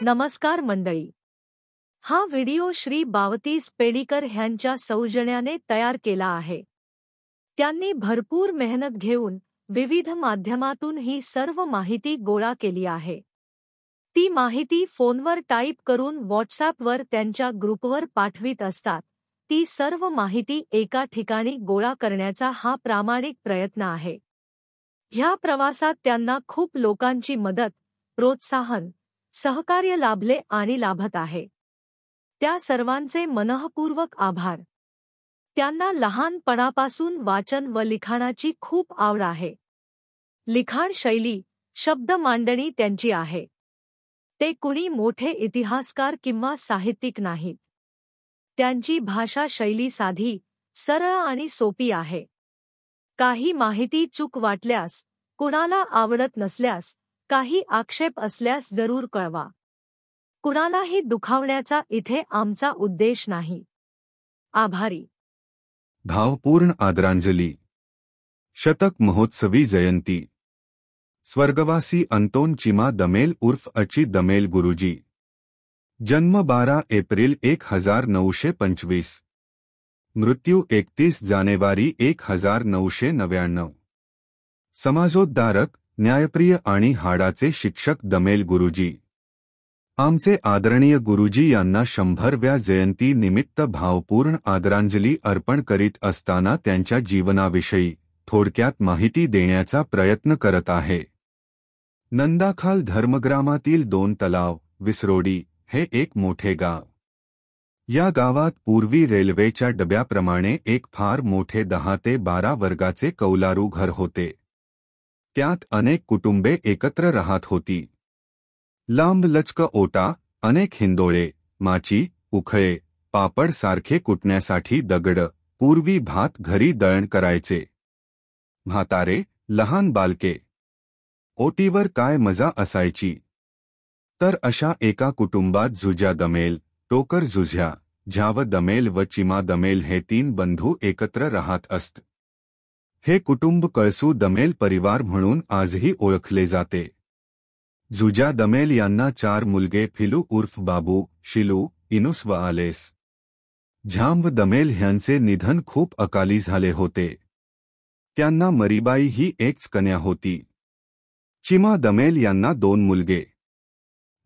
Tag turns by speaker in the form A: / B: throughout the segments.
A: नमस्कार मंडळी. हा व्हिडिओ श्री बावतीस पेडीकर ह्यांच्या सौजन्याने तयार केला आहे. त्यांनी भरपूर मेहनत घेऊन विविध माध्यमातून ही सर्व माहिती गोळा केली आहे. ती माहिती फोनवर टाईप करून व्हॉट्सॲपवर त्यांच्या ग्रुपवर पाठवित असतात. ती सर्व माहिती एका ठिकाणी गोळा करण्याचा हा प्रामाणिक प्रयत्न आहे. ह्या प्रवासात त्यांना खूप लोकांची मदत, प्रोत्साहन, सहकार्य लाभले आणि लाभत आहे. त्या सर्वांचे मनःपूर्वक आभार. त्यांना लहानपणापासून वाचन व लिखाणाची खूप आवड आहे. लिखाण शैली, शब्द मांडणी त्यांची आहे. ते कुणी मोठे इतिहासकार किंवा साहित्यिक नाहीत. त्यांची भाषा शैली साधी, सरळ आणि सोपी आहे. काही माहिती चूक वाटल्यास, कुणाला आवडत नसल्यास, काही आक्षेप असल्यास जरूर कळवा. कुणालाही दुखावण्याचा इथे आमचा उद्देश नाही. आभारी.
B: भावपूर्ण आदरांजली. शतक महोत्सवी जयंती. स्वर्गवासी अंतोन चिमा दमेल उर्फ अची दमेल गुरुजी. जन्म 12 एप्रिल 1925. मृत्यू 31 जानेवारी 1999. समाजोद्धारक, न्यायप्रिय आणि हाडाचे शिक्षक दमेल गुरुजी. आमचे आदरणीय गुरुजी यांना 100व्या जयंती निमित्त भावपूर्ण आदरांजली अर्पण करीत असताना त्यांच्या जीवनाविषयी थोडक्यात माहिती देण्याचा प्रयत्न करत आहे. नंदाखाल धर्मग्रामातील 2 तलाव, विसरोडी हे एक मोठे गाव. या गावात पूर्वी रेल्वेच्या डब्याप्रमाणे एक फार मोठे 10 ते 12 वर्गाचे कौलारू घर होते. त्यात अनेक कुटुंबे एकत्र राहत होती. लांब लचक ओटा, अनेक हिंदोळे, माची, उखळे, पापड सारखे कुटण्यासाठी दगड, पूर्वी भात घरी दळण करायचे. म्हातारे, लहान बालके. ओटीवर काय मजा असायची. तर अशा एका कुटुंबात झुजा दमेल, टोकर झुझ्या, झाव दमेल व चिमा दमेल हे 3 बंधू एकत्र राहत असत. हे कुटुंब कळसू दमेल परिवार म्हणून आजही ओळखले जाते. झुजा दमेल यांना 4 मुलगे फिलू उर्फ बाबू, शिलू, इनुस व आलेस. झांब दमेल ह्यांचे निधन खूप अकाली झाले होते. त्यांना मरीबाई ही एकच कन्या होती. चिमा दमेल यांना 2 मुलगे.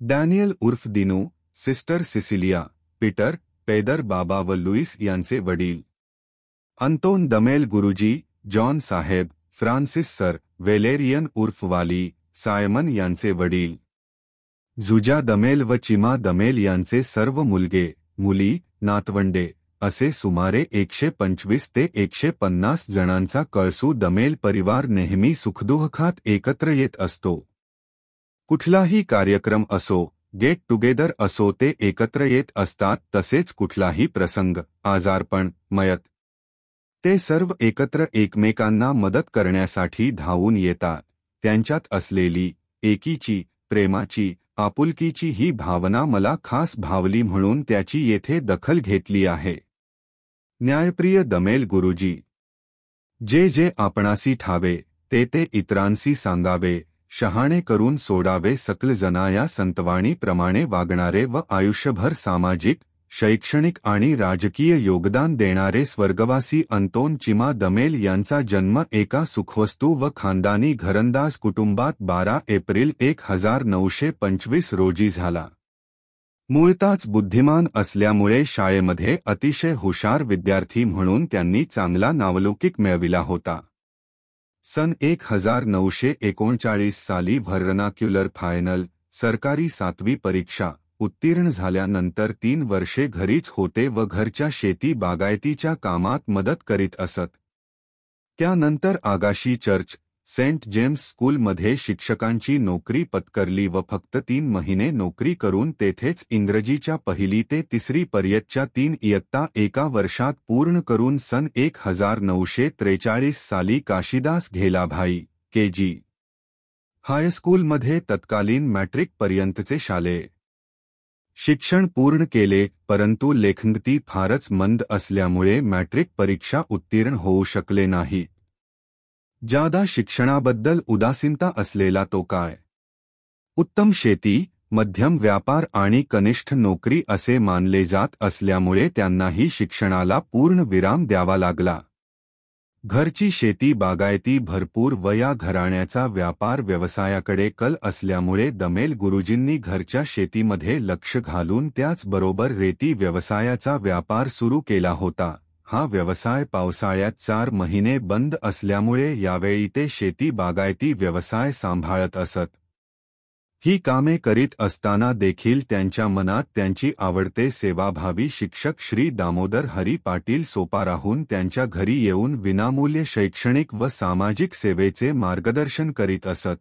B: डॅनियल उर्फ दिनू, सिस्टर सिसिलिया, पीटर, पेदर बाबा व लुईस यांचे वडील. अंतोन दमेल गुरुजी, जॉन साहेब, फ्रान्सिस सर, वेलेरियन उर्फ वाली, सायमन यांचे वडील. झुजा दमेल व चिमा दमेल यांचे सर्व मुलगे, मुली, नातवंडे असे सुमारे 125 ते 150 जणांचा कळसू दमेल परिवार नेहमी सुखदुःखात एकत्र येत असतो. कुठलाही कार्यक्रम असो, गेट टुगेदर असो ते एकत्र येत असतात. तसेच कुठलाही प्रसंग, आजारपण, मयत, ते सर्व एकत्र एकमेकांना मदत करण्यासाठी धावून येतात. त्यांच्यात असलेली एकीची, प्रेमाची, आपुलकीची ही भावना मला खास भावली म्हणून त्याची येथे दखल घेतली आहे. न्यायप्रिय दमेल गुरुजी. जे जे आपणासी ठावे, ते ते इतरांसी सांगावे, शहाणे करून सोडावे सकल जना या संतवाणीप्रमाणे वागणारे व आयुष्यभर सामाजिक, शैक्षणिक आणि राजकीय योगदान देणारे स्वर्गवासी अंतोन चिमा दमेल यांचा जन्म एका सुखवस्तू व खानदानी घरंदाज कुटुंबात 12 एप्रिल 1925 रोजी झाला. मूळताच बुद्धिमान असल्यामुळे शाळेमध्ये अतिशय हुशार विद्यार्थी म्हणून त्यांनी चांगला नावलौकिक मिळविला होता. सन 1939 साली व्हर्नाक्युलर फायनल, सरकारी 7वी परीक्षा उत्तीर्ण झाल्यानंतर 3 वर्षे घरीच होते व घरच्या शेती बागायतीच्या कामात मदत करीत असत. त्यानंतर आगाशी चर्च, सेंट जेम्स स्कूलमध्ये शिक्षकांची नोकरी पत्करली व फक्त 3 महिने नोकरी करून तेथेच इंग्रजीच्या 1ली ते 3री पर्यंतच्या 3 इयत्ता एका वर्षात पूर्ण करून सन 1943 साली काशीदास घेलाभाई, के.जी. हायस्कूलमध्ये तत्कालीन मॅट्रिक पर्यंतचे शालेय शिक्षण पूर्ण केले, परंतु लेखनगती फारच मंद असल्यामुळे मॅट्रिक परीक्षा उत्तीर्ण होऊ शकले नाही. जादा शिक्षणाबद्दल उदासीनता असलेला तो काय उत्तम शेती, मध्यम व्यापार आणि कनिष्ठ नोकरी असे मानले जात असल्यामुळे त्यांनाही शिक्षणाला पूर्ण विराम द्यावा लागला. घरची शेती बागायती भरपूर व या घराण्याचा व्यापार व्यवसायाकडे कल असल्यामुळे दमेल गुरुजींनी घरच्या शेतीमध्ये लक्ष घालून त्याचबरोबर रेती व्यवसायाचा व्यापार सुरू केला होता. हा व्यवसाय पावसाळ्यात 4 महिने बंद असल्यामुळे यावेळी ते शेती बागायती व्यवसाय सांभाळत असत. ही कामे करीत असताना देखील त्यांच्या मनात त्यांची आवडते सेवाभावी शिक्षक श्री दामोदर हरी पाटील सोपाराहून त्यांच्या घरी येऊन विनामूल्य शैक्षणिक व सामाजिक सेवेचे मार्गदर्शन करीत असत.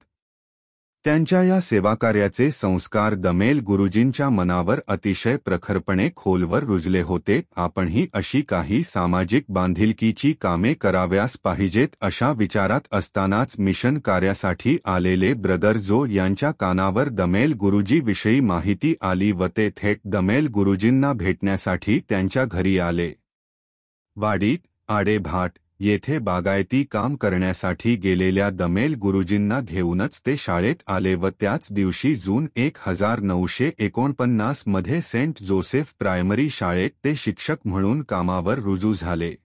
B: त्यांच्या या सेवाकार्याचे संस्कार दमेल गुरुजींच्या मनावर अतिशय प्रखरपणे खोलवर रुजले होते. आपणही अशी काही सामाजिक बांधिलकीची कामे कराव्यास पाहिजेत अशा विचारात असतानाच मिशन कार्यासाठी आलेले ब्रदर जो यांच्या कानावर दमेल गुरुजीविषयी माहिती आली व ते थेट दमेल गुरुजींना भेटण्यासाठी त्यांच्या घरी आले. वाडीत आडेभाट येथे बागायती काम करण्यासाठी गेलेल्या दमेल गुरुजींना घेऊनच ते शाळेत आले व त्याच दिवशी जून 1949 मध्ये सेंट जोसेफ प्रायमरी शाळेत ते शिक्षक म्हणून कामावर रुजू झाले.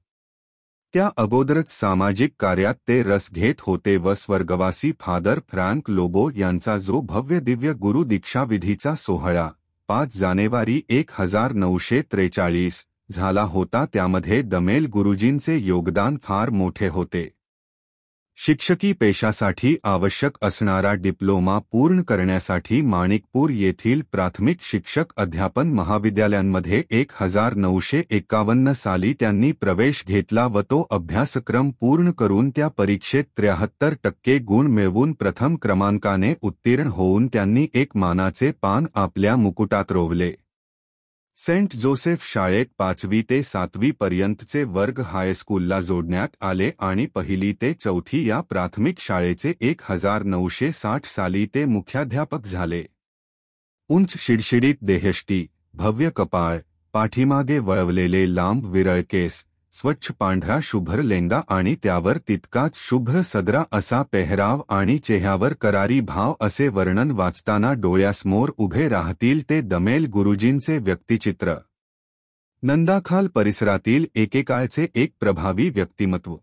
B: त्या अगोदरच सामाजिक कार्यात ते रस घेत होते व स्वर्गवासी फादर फ्रँक लोबो यांचा जो भव्य दिव्य गुरु दीक्षाविधीचा सोहळा 5 जानेवारी 1943 झाला होता त्यामध्ये दमेल गुरुजींचे योगदान फार मोठे होते. शिक्षकी पेशासाठी आवश्यक असणारा डिप्लोमा पूर्ण करण्यासाठी माणिकपूर येथील प्राथमिक शिक्षक अध्यापन महाविद्यालयांमध्ये 1951 साली त्यांनी प्रवेश घेतला व तो अभ्यासक्रम पूर्ण करून त्या परीक्षेत 73% गुण मिळवून प्रथम क्रमांकाने उत्तीर्ण होऊन त्यांनी एक मानाचे पान आपल्या मुकुटात रोवले. सेंट जोसेफ शाळेत 5वी ते 7वी पर्यंतचे वर्ग हायस्कूलला जोडण्यात आले आणि 1ली ते 4थी या प्राथमिक शाळेचे 1960 साली ते मुख्याध्यापक झाले. उंच शिडशिडीत देहष्टी, भव्य कपाळ, पाठीमागे वळवलेले लांब विरळ केस, स्वच्छ पांढरा शुभ्र लेंगा आणि त्यावर तितकाच शुभ्र सदरा असा पेहराव आणि चेहऱ्यावर करारी भाव असे वर्णन वाचताना डोळ्यासमोर उभे राहतील ते दमेल गुरुजींचे व्यक्तिचित्र. नंदाखाल परिसरातील एकेकाळचे एक प्रभावी व्यक्तिमत्व.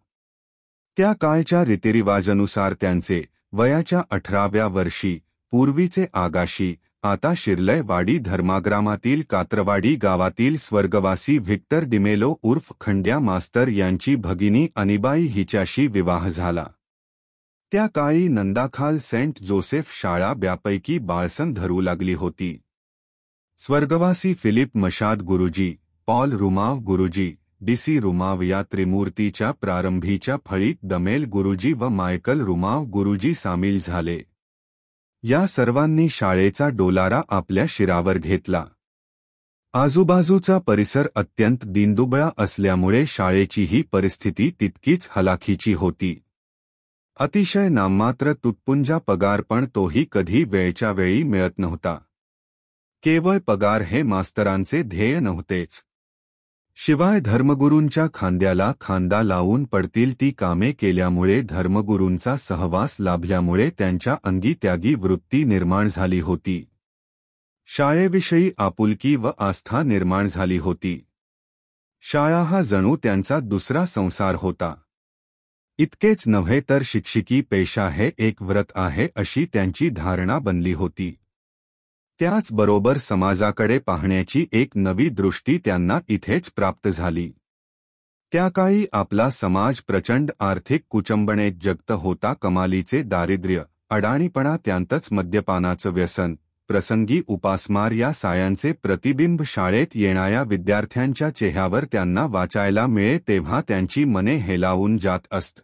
B: त्या काळच्या रीतिरिवाजानुसार त्यांचे वयाच्या 18व्या वर्षी पूर्वीचे आगाशी आता शिरलय वाडी धर्माग्रामातील कात्रवाडी गावातील स्वर्गवासी व्हिक्टर डिमेलो उर्फ खंड्या मास्तर यांची भगिनी अनिबाई हिच्याशी विवाह झाला. त्या काळी नंदाखाल सेंट जोसेफ शाळा ब्यापैकी बाळसंग धरू लागली होती. स्वर्गवासी फिलिप मशाद गुरुजी, पॉल रुमाव गुरुजी, डीसी रुमाव या त्रिमूर्तीच्या प्रारंभीच्या फळीत दमेल गुरुजी व मायकल रुमाव गुरुजी सामील झाले. या सर्वांनी शाळेचा डोलारा आपल्या शिरावर घेतला. आजूबाजूचा परिसर अत्यंत दीनदुबळा असल्यामुळे शाळेचीही परिस्थिती तितकीच हलाखीची होती. अतिशय नाममात्र तुटपुंजा पगार पण तोही कधी वेळच्या वेळी मिळत नव्हता. केवळ पगार हे मास्तरांचे ध्येय नव्हतेच. शिवाय धर्मगुरूंच्या खांद्याला खांदा लावून पडतील ती कामे केल्यामुळे धर्मगुरूंचा सहवास लाभल्यामुळे त्यांच्या अंगी त्यागी वृत्ती निर्माण झाली होती. शाळेविषयी आपुलकी व आस्था निर्माण झाली होती. शाळा हा जणू त्यांचा दुसरा संसार होता. इतकेच नव्हे तर शिक्षकी पेशा हे एक व्रत आहे अशी त्यांची धारणा बनली होती. त्याचबरोबर समाजाकडे पाहण्याची एक नवी दृष्टी त्यांना इथेच प्राप्त झाली. त्या काळी आपला समाज प्रचंड आर्थिक कुचंबणेत जगत होता. कमालीचे दारिद्र्य, अडाणीपणा, त्यांतच मद्यपानाचं व्यसन, प्रसंगी उपासमार या सायांचे प्रतिबिंब शाळेत येणाऱ्या विद्यार्थ्यांच्या चेहऱ्यावर त्यांना वाचायला मिळे तेव्हा त्यांची मने हेलावून जात असत.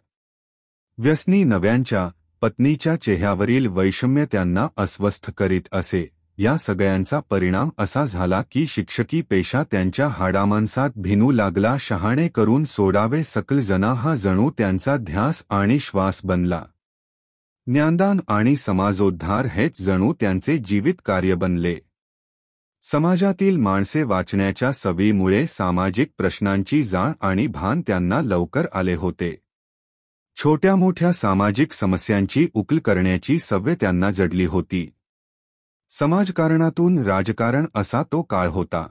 B: व्यसनी नव्यांच्या पत्नीच्या चेहऱ्यावरील वैषम्य त्यांना अस्वस्थ करीत असे. या सगळ्यांचा परिणाम असा झाला की शिक्षकी पेशा त्यांच्या हाडामांसात भिनू लागला. शहाणे करून सोडावे सकल जना हा जणू त्यांचा ध्यास आणि श्वास बनला. ज्ञानदान आणि समाजोद्धार हेच जणू त्यांचे जीवित कार्य बनले. समाजातील माणसे वाचण्याच्या सवयीमुळे सामाजिक प्रश्नांची जाण आणि भान त्यांना लवकर आले होते. छोट्या मोठ्या सामाजिक समस्यांची उकल करण्याची सवय त्यांना जडली होती. समाजकारणातून राजकारण असा तो काळ होता.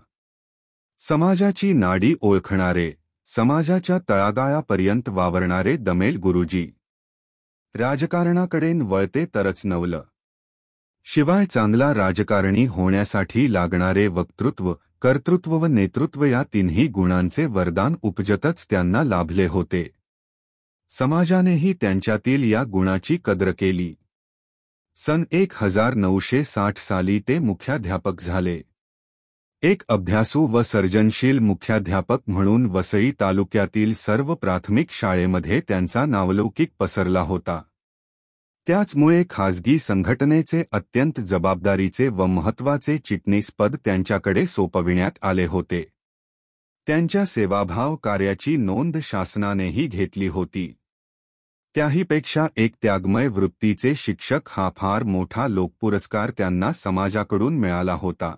B: समाजाची नाडी ओळखणारे, समाजाच्या तळागाळापर्यंत वावरणारे दमेल गुरुजी राजकारणाकडेन वळते तरच नवलं. शिवाय चांगला राजकारणी होण्यासाठी लागणारे वक्तृत्व, कर्तृत्व व नेतृत्व या तिन्ही गुणांचे वरदान उपजतच त्यांना लाभले होते. समाजानेही त्यांच्यातील या गुणाची कद्र केली. सन 1960 साली ते मुख्याध्यापक झाले. एक अभ्यासू व सर्जनशील मुख्याध्यापक म्हणून वसई तालुक्यातील सर्व प्राथमिक शाळेमध्ये त्यांचा नावलौकिक पसरला होता. त्याचमुळे खाजगी संघटनेचे अत्यंत जबाबदारीचे व महत्त्वाचे चिटणीसपद त्यांच्याकडे सोपविण्यात आले होते. त्यांच्या सेवाभाव कार्याची नोंद शासनानेही घेतली होती. त्याहीपेक्षा एक त्यागमय वृत्तीचे शिक्षक हा फार मोठा लोकपुरस्कार त्यांना समाजाकडून मिळाला होता.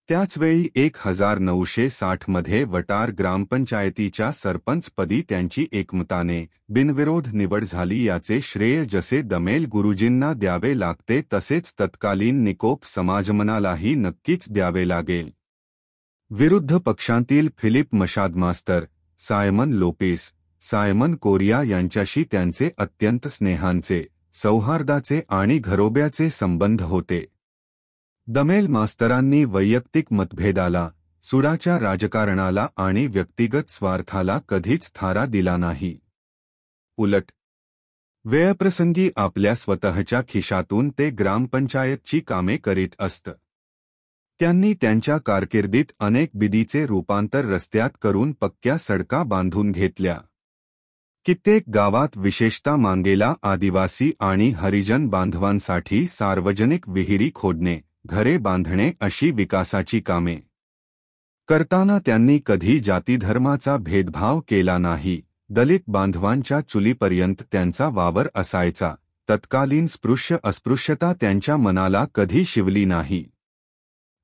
B: त्याचवेळी 1960 मध्ये वटार ग्रामपंचायतीच्या सरपंचपदी त्यांची एकमताने बिनविरोध निवड झाली. याचे श्रेय जसे दमेल गुरुजींना द्यावे लागते तसेच तत्कालीन निकोप समाजमनालाही नक्कीच द्यावे लागेल. विरुद्ध पक्षांतील फिलिप मशाद मास्तर, सायमन लोपेस, सायमन कोरिया यांच्याशी त्यांचे अत्यंत स्नेहांचे, सौहार्दाचे आणि घरोब्याचे संबंध होते. दमेल मास्तरांनी वैयक्तिक मतभेदाला, सुडाच्या राजकारणाला आणि व्यक्तिगत स्वार्थाला कधीच थारा दिला नाही. उलट वेळप्रसंगी आपल्या स्वतःच्या खिशातून ते ग्रामपंचायतची कामे करीत असत. त्यांनी त्यांच्या कारकिर्दीत अनेक बिदीचे रूपांतर रस्त्यात करून पक्क्या सडका बांधून घेतल्या. कित्येक गावात विशेषतः मांगेला आदिवासी आणि हरिजन बांधवांसाठी सार्वजनिक विहिरी खोदणे, घरे बांधणे अशी विकासाची कामे करताना त्यांनी कधी जातीधर्माचा भेदभाव केला नाही. दलित बांधवांच्या चुलीपर्यंत त्यांचा वावर असायचा. तत्कालीन स्पृश्य अस्पृश्यता त्यांच्या मनाला कधी शिवली नाही.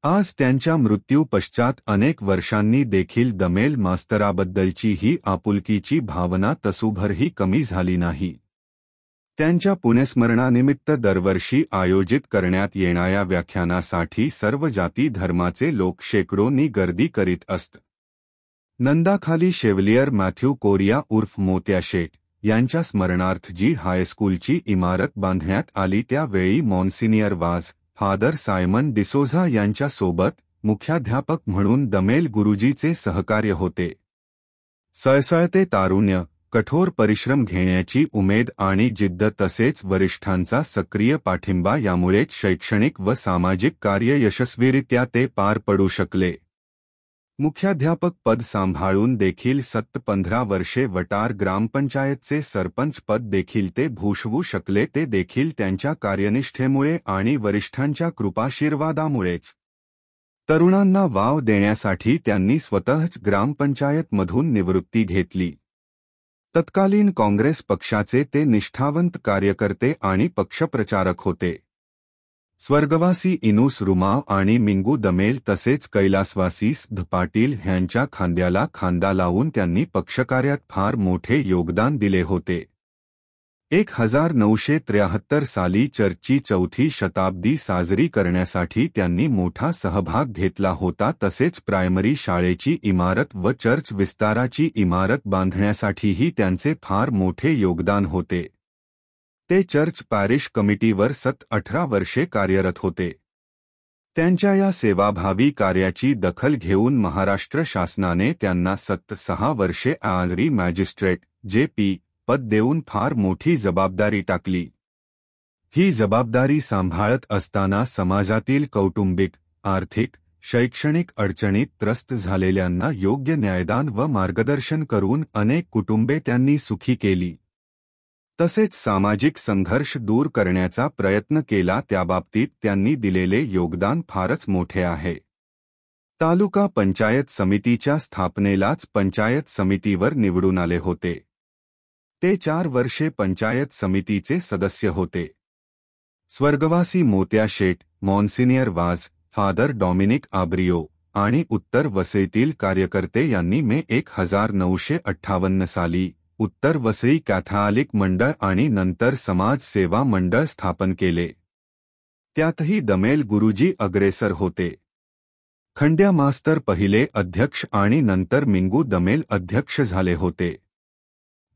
B: आज त्यांच्या मृत्यू पश्चात अनेक वर्षांनी देखील दमेल मास्तराबद्दलची ही आपुलकीची भावना तसूभरही कमी झाली नाही. त्यांच्या पुण्यस्मरणानिमित्त दरवर्षी आयोजित करण्यात येणाऱ्या व्याख्यानासाठी सर्व जाती धर्माचे लोक शेकडोंनी गर्दी करीत असत. नंदाखाली शेव्हलियर मॅथ्यू कोरिया उर्फ मोत्या शेट यांच्या स्मरणार्थ जी हायस्कूलची इमारत बांधण्यात आली त्यावेळी मॉन्सिनियर वाज फादर सायमन डिसोझा यांच्यासोबत मुख्याध्यापक म्हणून दमेल गुरुजीचे सहकार्य होते. सळसळते तारुण्य, कठोर परिश्रम घेण्याची उमेद आणि जिद्द तसेच वरिष्ठांचा सक्रिय पाठिंबा यामुळेच शैक्षणिक व सामाजिक कार्य यशस्वीरित्या ते पार पडू शकले. मुख्याध्यापक पद सांभाळून देखील 15 वर्षे वटार ग्रामपंचायतचे सरपंच पद देखील ते भूषवू शकले ते देखील त्यांच्या कार्यनिष्ठेमुळे आणि वरिष्ठांच्या कृपाशीर्वादामुळेच. तरुणांना वाव देण्यासाठी त्यांनी स्वतःच ग्रामपंचायतमधून निवृत्ती घेतली. तत्कालीन काँग्रेस पक्षाचे ते निष्ठावंत कार्यकर्ते आणि पक्षप्रचारक होते. स्वर्गवासी इनूस रुमाव आणि मिंगू दमेल तसेच कैलासवासी सिद्ध पाटील ह्यांच्या खांद्याला खांदा लावून त्यांनी पक्षकार्यात फार मोठे योगदान दिले होते. 1973 साली चर्चची 4थी शताब्दी साजरी करण्यासाठी त्यांनी मोठा सहभाग घेतला होता. तसेच प्रायमरी शाळेची इमारत व चर्च विस्ताराची इमारत बांधण्यासाठीही त्यांचे फार मोठे योगदान होते. ते चर्च पॅरिश कमिटीवर 18 वर्षे कार्यरत होते. त्यांच्या या सेवाभावी कार्याची दखल घेऊन महाराष्ट्र शासनाने त्यांना 6 वर्षे ऑनरी मॅजिस्ट्रेट (JP) पद देऊन फार मोठी जबाबदारी टाकली. ही जबाबदारी सांभाळत असताना समाजातील कौटुंबिक, आर्थिक, शैक्षणिक अडचणीत त्रस्त झालेल्यांना योग्य न्यायदान व मार्गदर्शन करून अनेक कुटुंबे त्यांनी सुखी केली. तसेच सामाजिक संघर्ष दूर करण्याचा प्रयत्न केला. त्याबाबतीत त्यांनी दिलेले योगदान फारच मोठे आहे. तालुका पंचायत समितीच्या स्थापनेलाच पंचायत समितीवर निवडून आले होते. ते 4 वर्षे पंचायत समितीचे सदस्य होते. स्वर्गवासी मोत्या शेट, मॉन्सिनियर वाज, फादर डॉमिनिक आब्रियो आणि उत्तर वसईतील कार्यकर्ते यांनी मे 1958 साली उत्तर वसई कॅथॉलिक मंडळ आणि नंतर समाज सेवा मंडळ स्थापन केले. त्यातही दमेल गुरुजी अग्रेसर होते. खंड्या मास्तर पहिले अध्यक्ष आणि नंतर मिंगू दमेल अध्यक्ष झाले होते.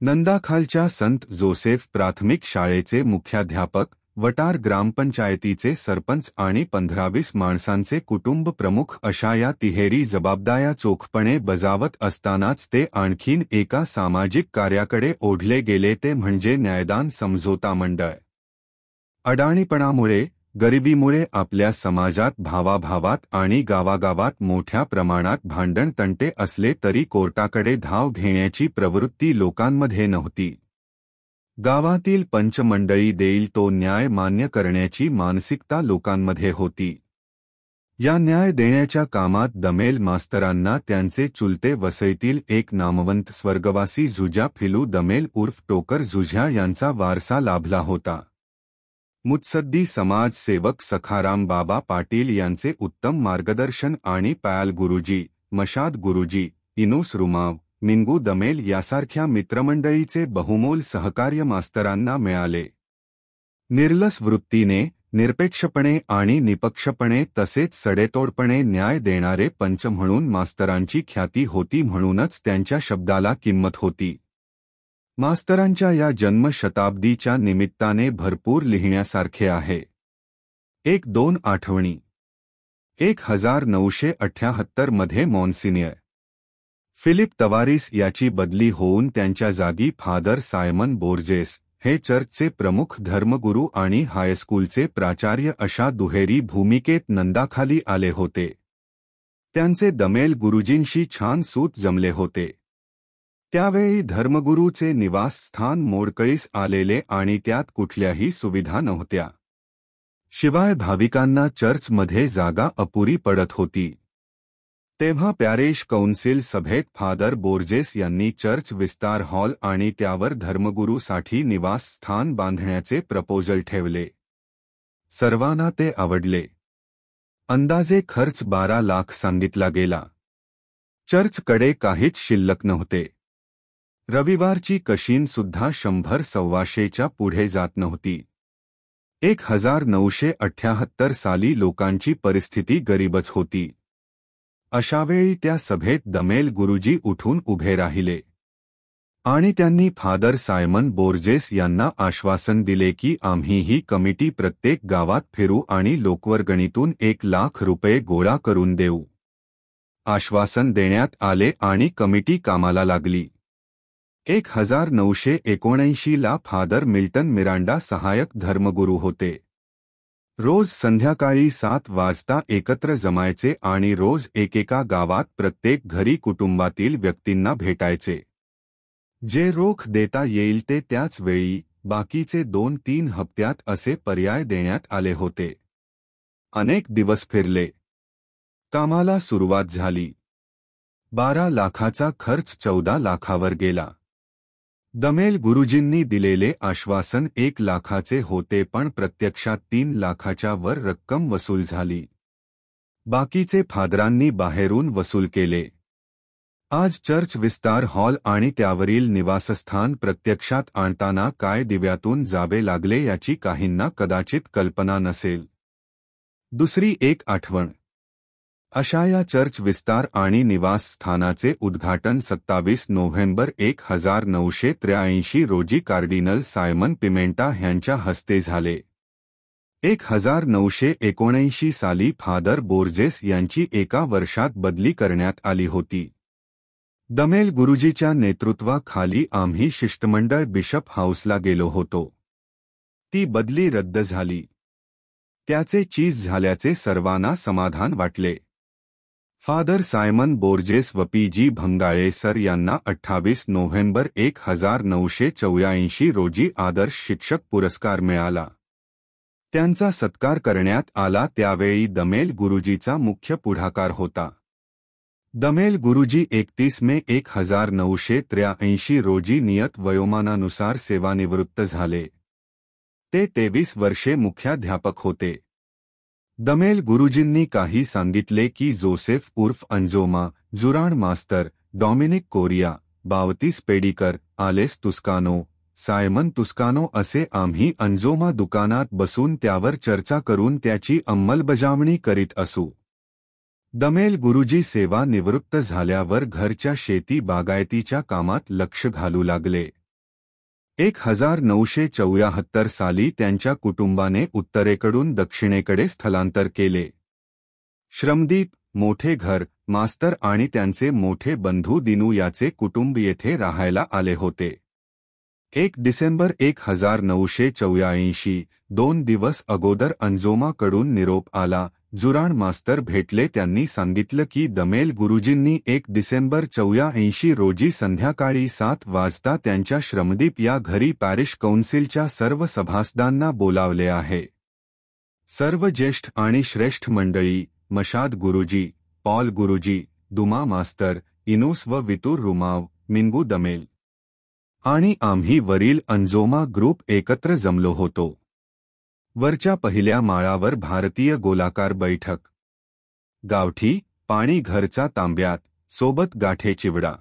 B: नंदाखालच्या संत जोसेफ प्राथमिक शाळेचे मुख्याध्यापक, वटार ग्रामपंचायतीचे सरपंच आणि 15-20 माणसांचे कुटुंब प्रमुख अशा या तिहेरी जबाबदाऱ्या चोखपणे बजावत असतानाच ते आणखीन एका सामाजिक कार्याकडे ओढले गेले, ते म्हणजे न्यायदान समझोता मंडळ. अडाणीपणामुळे, गरिबीमुळे आपल्या समाजात भावाभावात आणि गावागावात मोठ्या प्रमाणात भांडणतंटे असले तरी कोर्टाकडे धाव घेण्याची प्रवृत्ती लोकांमध्ये नव्हती. गावातील पंचमंडळी देईल तो न्याय मान्य करण्याची मानसिकता लोकांमध्ये होती. या न्याय देण्याच्या कामात दमेल मास्तरांना त्यांचे चुलते वसईतील एक नामवंत स्वर्गवासी झुजा फिलू दमेल उर्फ टोकर झुजा यांचा वारसा लाभला होता. मुत्सद्दी समाजसेवक सखाराम बाबा पाटील यांचे उत्तम मार्गदर्शन आणि पायल गुरुजी, मशाद गुरुजी, इनूस रुमाव, मिंगू दमेल यासारख्या मित्रमंडळीचे बहुमोल सहकार्य मास्तरांना मिळाले. निर्लस वृत्तीने, निरपेक्षपणे आणि निपक्षपणे तसेच सडेतोडपणे न्याय देणारे पंच म्हणून मास्तरांची ख्याती होती, म्हणूनच त्यांच्या शब्दाला किंमत होती. मास्तरांच्या या जन्मशताब्दीच्या निमित्ताने भरपूर लिहिण्यासारखे आहे. 1-2 आठवणी. 1978 मध्ये मॉन्सिनियर फिलिप तवारिस याची बदली होऊन त्यांच्या जागी फादर सायमन बोर्जेस हे चर्चचे प्रमुख धर्मगुरू आणि हायस्कूलचे प्राचार्य अशा दुहेरी भूमिकेत नंदाखाली आले होते. त्यांचे दमेल गुरुजींशी छान सूत जमले होते. त्यावेळी धर्मगुरूचे निवासस्थान मोडकळीस आलेले आणि त्यात कुठल्याही सुविधा नव्हत्या. शिवाय भाविकांना चर्चमध्ये जागा अपुरी पडत होती. तेव्हा पॅरिश कौन्सिल सभेत फादर बोर्जेस यांनी चर्च विस्तार हॉल आणि त्यावर धर्मगुरूसाठी निवासस्थान बांधण्याचे प्रपोजल ठेवले. सर्वांना ते आवडले. अंदाजे खर्च 12 लाख सांगितला गेला. चर्चकडे काहीच शिल्लक नव्हते. रविवारची कशीन सुद्धा 100-125च्या पुढे जात नव्हती. 1978 साली लोकांची परिस्थिती गरीबच होती. अशावेळी त्या सभेत दमेल गुरुजी उठून उभे राहिले आणि त्यांनी फादर सायमन बोर्जेस यांना आश्वासन दिले की आम्ही ही कमिटी प्रत्येक गावात फिरू आणि लोकवर्गणीतून 1 लाख रुपये गोळा करून देऊ. आश्वासन देण्यात आले आणि कमिटी कामाला लागली. 1979 ला फादर मिल्टन मिरांडा सहायक धर्मगुरू होते. रोज संध्याकाळी 7 वाजता एकत्र जमायचे आणि रोज एकेका गावात प्रत्येक घरी कुटुंबातील व्यक्तींना भेटायचे. जे रोख देता येईल ते त्याच वेळी, बाकीचे 2-3 हप्त्यात असे पर्याय देण्यात आले होते. अनेक दिवस फिरले. कामाला सुरुवात झाली. 12 लाखाचा खर्च 14 लाखावर गेला. दमेल गुरुजींनी दिलेले आश्वासन 1 लाखाचे होते, पण प्रत्यक्षात 3 लाखाच्या वर रक्कम वसूल झाली. बाकीचे फादरांनी बाहेरून वसूल केले. आज चर्च विस्तार हॉल आणि त्यावरील निवासस्थान प्रत्यक्षात आणताना काय दिव्यातून जावे लागले याची काहींना कदाचित कल्पना नसेल. दुसरी एक आठवण. अशा या चर्च विस्तार आणि निवासस्थानाचे उद्घाटन 27 नोव्हेंबर 1983 रोजी कार्डिनल सायमन पिमेंटा यांच्या हस्ते झाले. 1979 साली फादर बोर्जेस यांची एका वर्षात बदली करण्यात आली होती. दमेल गुरुजीच्या नेतृत्वाखाली आम्ही शिष्टमंडळ बिशप हाऊसला गेलो होतो. ती बदली रद्द झाली. त्याचे चीज झाल्याचे सर्वांना समाधान वाटले. फादर सायमन बोर्जेस व पी.जी. भंगाळे सर यांना 28 नोव्हेंबर 1984 रोजी आदर्श शिक्षक पुरस्कार मिळाला. त्यांचा सत्कार करण्यात आला त्यावेळी दमेल गुरुजीचा मुख्य पुढाकार होता. दमेल गुरुजी 31 मे 1983 रोजी नियत वयोमानानुसार सेवानिवृत्त झाले. ते 23 वर्षे मुख्याध्यापक होते. दमेल गुरुजींनी काही सांगितले की जोसेफ उर्फ अंजोमा, जुराण मास्तर, डॉमिनिक कोरिया, बावतीस पेडीकर, आलेस तुस्कानो, सायमन तुस्कानो असे आम्ही अंजोमा दुकानात बसून त्यावर चर्चा करून त्याची अंमलबजावणी करीत असू. दमेल गुरुजी सेवा निवृत्त झाल्यावर घरच्या शेती बागायतीच्या कामात लक्ष घालू लागले. 1974 साली त्यांच्या कुटुंबाने उत्तरेकडून दक्षिणेकडे स्थलांतर केले. श्रमदीप, मोठे घर, मास्तर आणि त्यांचे मोठे बंधू दिनू याचे कुटुंब येथे राहायला आले होते. 1 डिसेंबर 1984, 2 दिवस अगोदर अंजोमाकडून निरोप आला. जुराण मास्तर भेटले. त्यांनी सांगितलं की दमेल गुरुजींनी 1 डिसेंबर 84 रोजी संध्याकाळी 7 वाजता त्यांच्या श्रमदीप या घरी पॅरिश कौन्सिलच्या सर्व सभासदांना बोलावले आहे. सर्व ज्येष्ठ आणि श्रेष्ठ मंडळी, मशाद गुरुजी, पॉल गुरुजी, दुमा मास्तर, इनूस व वितूर रुमाव, मिंगू दमेल आणि आम्ही वरील अंजोमा ग्रुप एकत्र जमलो होतो. वरच्या पहिल्या माळावर भारतीय गोलाकार बैठक, गावठी पाणी घरचा तांब्यात, सोबत गाठे चिवडा,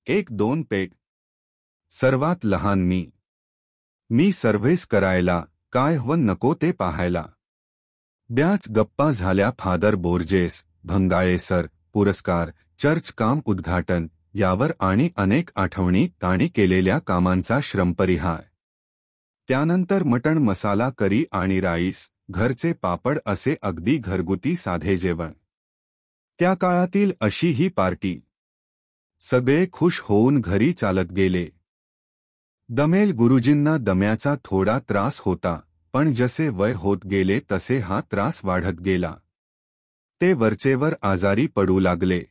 B: 1-2 पेग. सर्वात लहान मी सर्व्हिस करायला, काय व नको ते पाहायला. ब्याच गप्पा झाल्या. फादर बोर्जेस, भंगाळे सर, पुरस्कार, चर्च काम उद्घाटन यावर आणि अनेक आठवणी ताणी केलेल्या कामांचा श्रमपरिहार. त्यानंतर मटण मसाला करी आणि राईस, घरचे पापड असे अगदी घरगुती साधे जेवण. त्या काळातील अशी ही पार्टी. सगळे खुश होऊन घरी चालत गेले. दमेल गुरुजींना दम्याचा थोडा त्रास होता, पण जसे वय होत गेले तसे हा त्रास वाढत गेला. ते वरचेवर आजारी पडू लागले.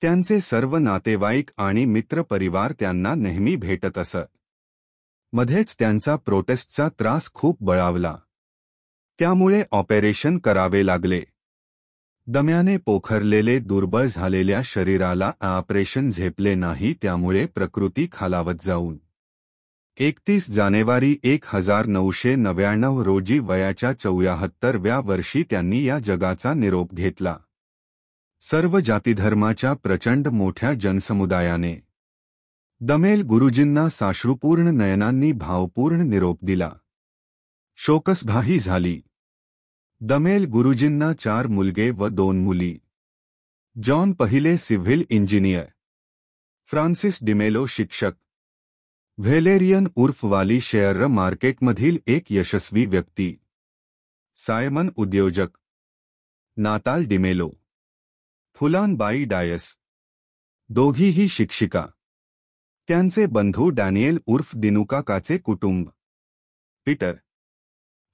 B: त्यांचे सर्व नातेवाईक आणि मित्रपरिवार त्यांना नेहमी भेटत असत. मध्येच त्यांचा प्रोटेस्टचा त्रास खूप बळावला. त्यामुळे ऑपरेशन करावे लागले. दम्याने पोखरलेले दुर्बळ झालेल्या शरीराला ऑपरेशन झेपले नाही. त्यामुळे प्रकृती खालावत जाऊन 31 जानेवारी 1999 रोजी वयाच्या 74व्या वर्षी त्यांनी या जगाचा निरोप घेतला. सर्व जातीधर्माच्या प्रचंड मोठ्या जनसमुदायाने दमेल गुरुजींना साश्रुपूर्ण नयनांनी भावपूर्ण निरोप दिला. शोकसभाही झाली. दमेल गुरुजींना 4 मुलगे व 2 मुली. जॉन पहिले सिव्हिल इंजिनियर, फ्रान्सिस डिमेलो शिक्षक, व्हेलेरियन उर्फ वाली शेअर मार्केटमधील एक यशस्वी व्यक्ती, सायमन उद्योजक, नाताल डिमेलो, फुलानबाई डायस, दोघीही शिक्षिका. त्यांचे बंधू डॅनियल उर्फ दिनुकाकाचे कुटुंब, पीटर,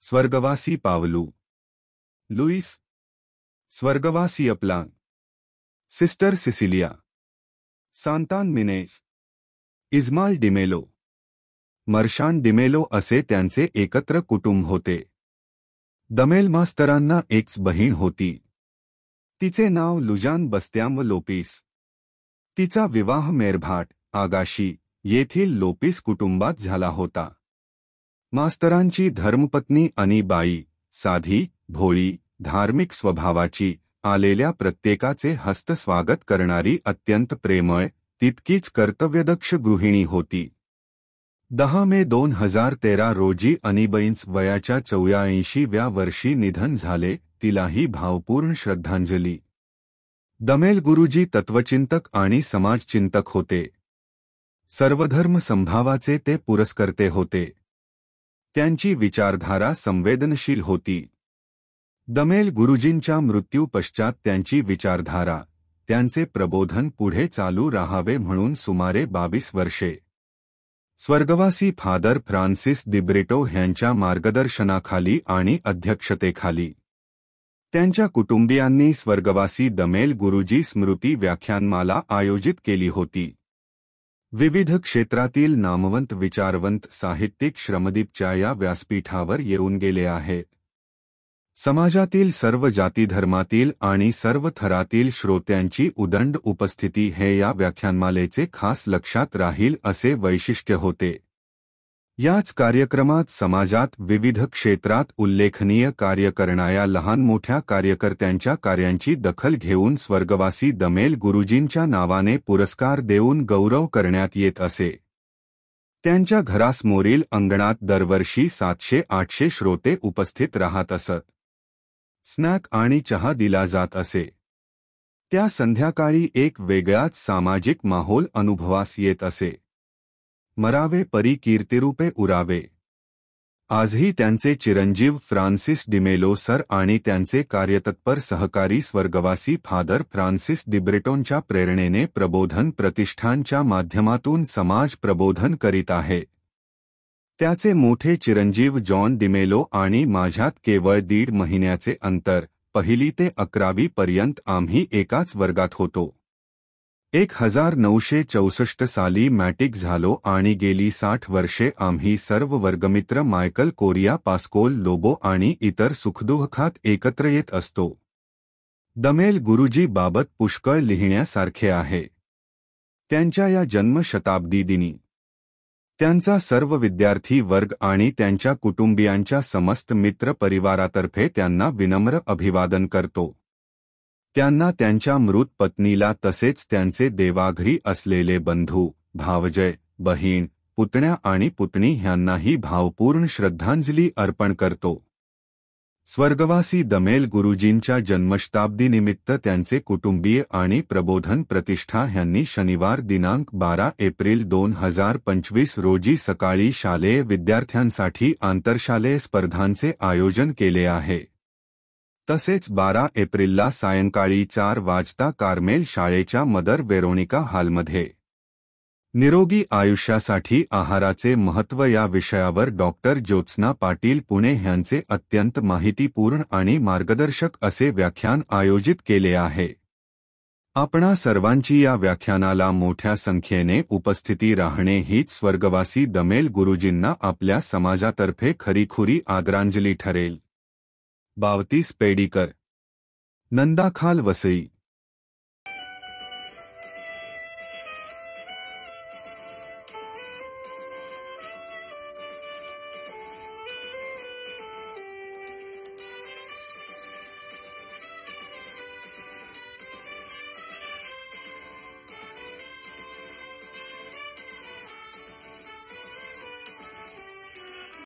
B: स्वर्गवासी पावलू, लुईस, स्वर्गवासी अपलान, सिस्टर सिसिलिया, सांतान मिनेज, इस्माल डिमेलो, मर्शान डिमेलो असे त्यांचे एकत्र कुटुंब होते. दमेल मास्तरांना एकच बहीण होती. तिचे नाव लुजान बस्त्याम लोपिस. तिचा विवाह मेरभाट, आगाशी येथील लोपिस कुटुंबात झाला होता. मास्तरांची धर्मपत्नी अनिबाई, साधी, भोळी, धार्मिक स्वभावाची, आलेल्या प्रत्येकाचे हस्तस्वागत करणारी अत्यंत प्रेमळ, तितकीच कर्तव्यदक्ष गृहिणी होती. 10 मे 2013 रोजी अनिबाईंच वयाच्या 84व्या वर्षी निधन झाले. तिलाही भावपूर्ण श्रद्धांजली. दमेल गुरुजी तत्वचिंतक आणि समाजचिंतक होते. सर्वधर्म समभावाचे ते पुरस्कर्ते होते. त्यांची विचारधारा संवेदनशील होती. दमेल गुरुजींच्या मृत्यूपश्चात त्यांची विचारधारा, त्यांचे प्रबोधन पुढे चालू राहावे म्हणून सुमारे 22 वर्षे स्वर्गवासी फादर फ्रान्सिस दिब्रिटो यांच्या मार्गदर्शनाखाली आणि अध्यक्षतेखाली त्यांच्या कुटुंबियांनी स्वर्गवासी दमेल गुरुजी स्मृती व्याख्यानमाला आयोजित केली होती. विविध क्षेत्रातील नामवंत विचारवंत साहित्यिक श्रमदीपच्या या व्यासपीठावर येऊन गेले आहेत. समाजातील सर्व जातीधर्मातील आणि सर्व थरातील श्रोत्यांची उदंड उपस्थिती हे या व्याख्यानमालेचे खास लक्षात राहील असे वैशिष्ट्य होते. याच कार्यक्रमात समाजात विविध क्षेत्रात उल्लेखनीय कार्य करणाऱ्या लहान मोठ्या कार्यकर्त्यांच्या कार्यांची दखल घेऊन स्वर्गवासी दमेल गुरुजींच्या नावाने पुरस्कार देऊन गौरव करण्यात येत असे. त्यांच्या घरासमोरील अंगणात दरवर्षी 700-800 श्रोते उपस्थित राहत असत. स्नॅक आणि चहा दिला जात असे. त्या संध्याकाळी एक वेगळाच सामाजिक माहोल अनुभवास येत असे. मरावे परी कीर्तिरूपे उरावे. आजही त्यांचे चिरंजीव फ्रान्सिस डिमेलो सर आणि त्यांचे कार्यतत्पर सहकारी स्वर्गवासी फादर फ्रान्सिस दिब्रेटोनच्या प्रेरणेने प्रबोधन प्रतिष्ठानच्या माध्यमातून समाज प्रबोधन करीत आहे. त्याचे मोठे चिरंजीव जॉन डिमेलो आणि माझ्यात केवळ 1.5 महिन्याचे अंतर. 1ली ते 11वी पर्यंत आम्ही एकाच वर्गात होतो. 1964 साली मॅट्रिक झालो आणि गेली 60 वर्षे आम्ही सर्व वर्गमित्र मायकल कोरिया, पास्कोल लोबो आणि इतर सुखदुःखात एकत्र येत असतो. दमेल गुरुजी बाबत पुष्कळ लिहिण्यासारखे आहे. त्यांच्या या जन्मशताब्दी दिनी त्यांचा सर्व विद्यार्थी वर्ग आणि त्यांच्या कुटुंबियांच्या समस्त मित्र परिवारातर्फे त्यांना विनम्र अभिवादन करतो. त्यांना, त्यांच्या मृत पत्नीला तसेच त्यांचे देवाघरी असलेले बंधू, भावजय, बहीण, पुतण्या आणि पुतणी ह्यांनाही भावपूर्ण श्रद्धांजली अर्पण करतो. स्वर्गवासी दमेल गुरुजींच्या जन्मशताब्दीनिमित्त त्यांचे कुटुंबीय आणि प्रबोधन प्रतिष्ठा ह्यांनी शनिवार दिनांक 12 एप्रिल 2025 रोजी सकाळी शालेय विद्यार्थ्यांसाठी आंतरशालेय स्पर्धांचे आयोजन केले आहे. तसेच 12 एप्रिलला सायंकाळी 4 वाजता कार्मेल शाळेच्या मदर वेरोनिका हॉलमध्ये निरोगी आयुष्यासाठी आहाराचे महत्त्व या विषयावर डॉक्टर ज्योत्स्ना पाटील पुणे ह्यांचे अत्यंत माहितीपूर्ण आणि मार्गदर्शक असे व्याख्यान आयोजित केले आहे. आपणा सर्वांची या व्याख्यानाला मोठ्या संख्येने उपस्थिती राहणे हीच स्वर्गवासी दमेल गुरुजींना आपल्या समाजातर्फे खरीखुरी आदरांजली ठरेल. बावतीस पेडीकर, नंदाखाल, वसई.